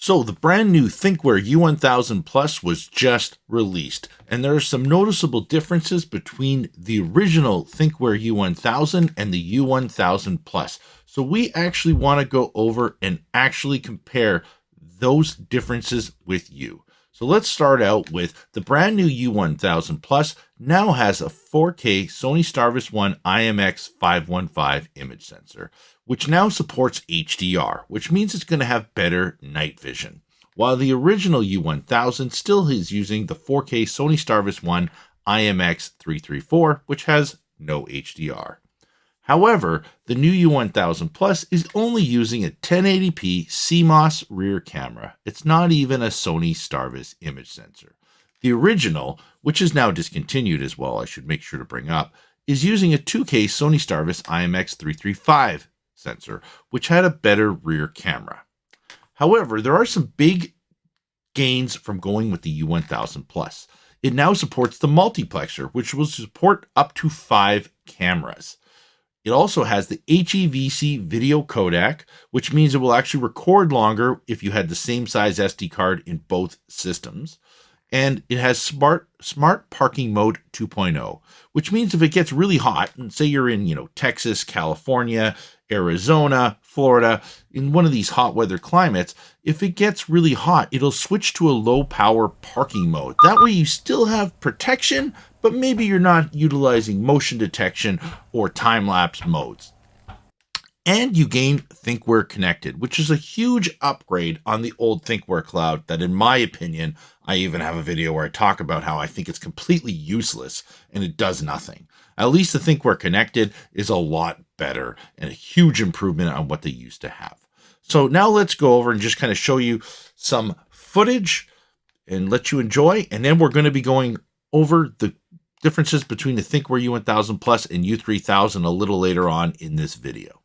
So the brand new Thinkware U1000 Plus was just released, and there are some noticeable differences between the original Thinkware U1000 and the U1000 Plus. So we actually want to go over and actually compare those differences with you. So let's start out with the brand new U1000 Plus now has a 4K Sony Starvis-1 IMX515 image sensor, which now supports HDR, which means it's going to have better night vision. While the original U1000 still is using the 4K Sony Starvis-1 IMX334, which has no HDR. However, the new U1000 Plus is only using a 1080p CMOS rear camera. It's not even a Sony Starvis image sensor. The original, which is now discontinued as well, I should make sure to bring up, is using a 2K Sony Starvis IMX335 sensor, which had a better rear camera. However, there are some big gains from going with the U1000 Plus. It now supports the multiplexer, which will support up to 5 cameras. It also has the HEVC video codec, which means it will actually record longer if you had the same size SD card in both systems. And it has smart parking mode 2.0, which means if it gets really hot, and say you're in, Texas, California, Arizona, Florida, in one of these hot weather climates, if it gets really hot, it'll switch to a low power parking mode. That way you still have protection, but maybe you're not utilizing motion detection or time-lapse modes. And you gain Thinkware Connected, which is a huge upgrade on the old Thinkware Cloud that, in my opinion, I even have a video where I talk about how I think it's completely useless and it does nothing. At least the Thinkware Connected is a lot better and a huge improvement on what they used to have. So now let's go over and just kind of show you some footage and let you enjoy. And then we're going to be going over the differences between the Thinkware U1000 Plus and U3000 a little later on in this video.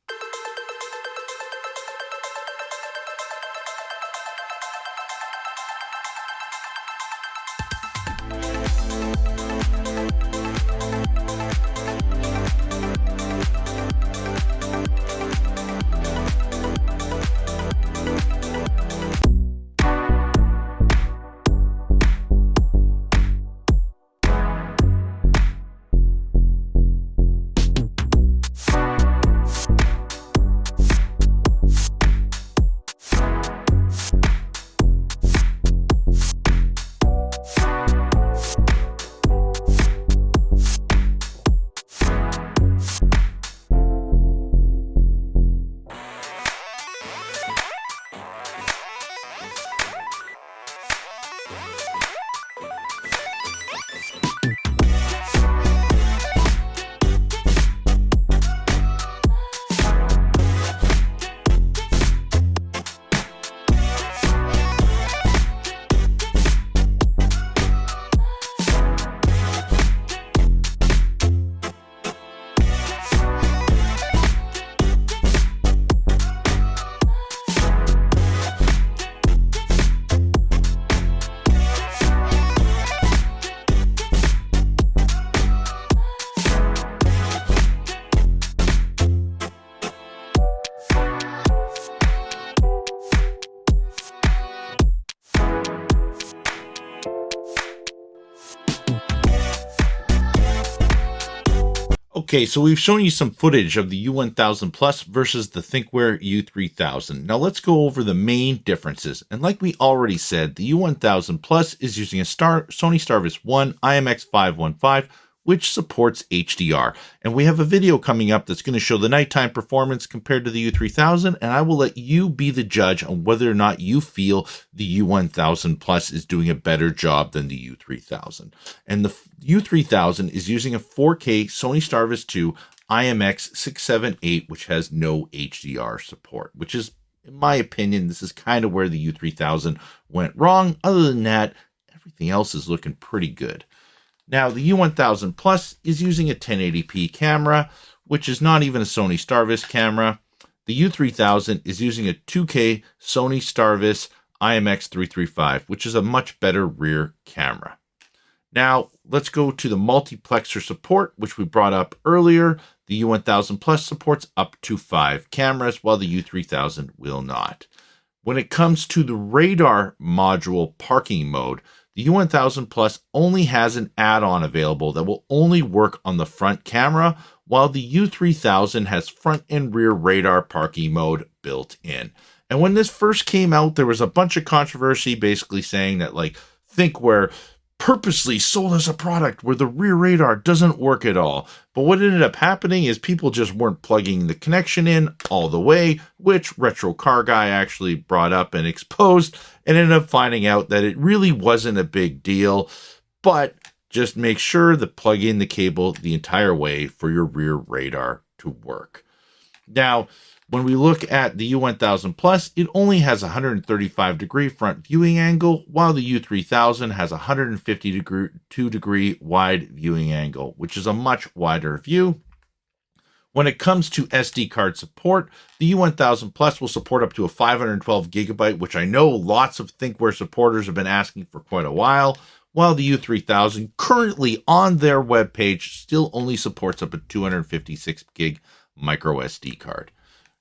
Okay, so we've shown you some footage of the U1000 Plus versus the Thinkware U3000. Now let's go over the main differences. And like we already said, the U1000 Plus is using a Sony Starvis-1 IMX515, which supports HDR. And we have a video coming up that's going to show the nighttime performance compared to the U3000, and I will let you be the judge on whether or not you feel the U1000 Plus is doing a better job than the U3000. And the U3000 is using a 4K Sony Starvis-2 IMX678, which has no HDR support, which is, in my opinion, this is kind of where the U3000 went wrong. Other than that, everything else is looking pretty good. Now, the U1000 Plus is using a 1080p camera, which is not even a Sony Starvis camera. The U3000 is using a 2K Sony Starvis IMX335, which is a much better rear camera. Now, let's go to the multiplexer support, which we brought up earlier. The U1000 Plus supports up to 5 cameras, while the U3000 will not. When it comes to the radar module parking mode, the U1000 Plus only has an add-on available that will only work on the front camera, while the U3000 has front and rear radar parking mode built in. And when this first came out, there was a bunch of controversy basically saying that like Thinkware purposely sold us a product where the rear radar doesn't work at all. But what ended up happening is people just weren't plugging the connection in all the way, which Retro Car Guy actually brought up and exposed, and ended up finding out that it really wasn't a big deal. But just make sure to plug in the cable the entire way for your rear radar to work. Now, when we look at the U1000 Plus, it only has a 135-degree front viewing angle, while the U3000 has a 152-degree wide viewing angle, which is a much wider view. When it comes to SD card support, the U1000 Plus will support up to a 512 gigabyte, which I know lots of Thinkware supporters have been asking for quite a while, while the U3000 currently on their webpage still only supports up a 256 gig micro SD card.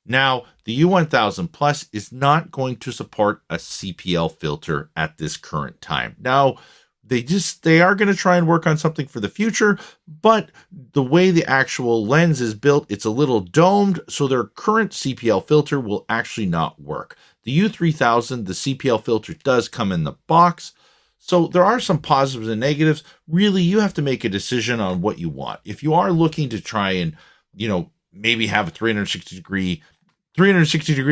Now, the U1000 Plus is not going to support a CPL filter at this current time. Now, they are going to try and work on something for the future, but the way the actual lens is built, it's a little domed, so their current CPL filter will actually not work. The U3000, the CPL filter does come in the box, so there are some positives and negatives. Really, you have to make a decision on what you want. If you are looking to try and, maybe have a 360 degree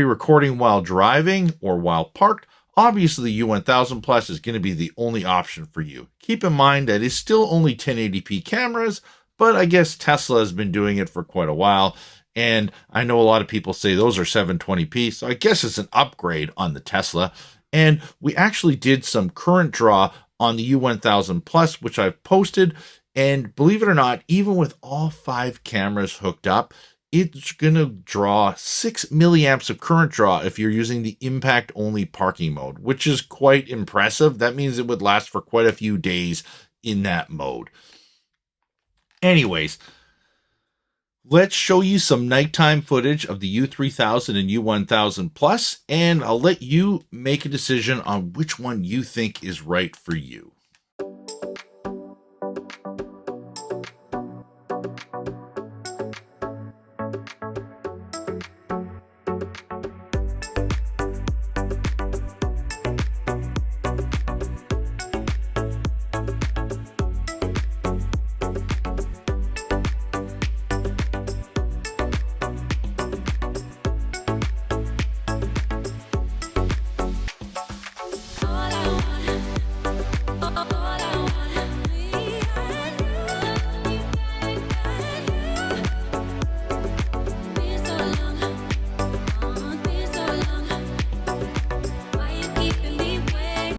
recording while driving or while parked, obviously the U1000 Plus is going to be the only option for you. Keep in mind that it's still only 1080p cameras, but I guess Tesla has been doing it for quite a while, and I know a lot of people say those are 720p, so I guess it's an upgrade on the Tesla. And we actually did some current draw on the U1000 Plus, which I've posted, and believe it or not, even with all 5 cameras hooked up, it's going to draw 6 milliamps of current draw if you're using the impact-only parking mode, which is quite impressive. That means it would last for quite a few days in that mode. Anyways, let's show you some nighttime footage of the U3000 and U1000 Plus, and I'll let you make a decision on which one you think is right for you.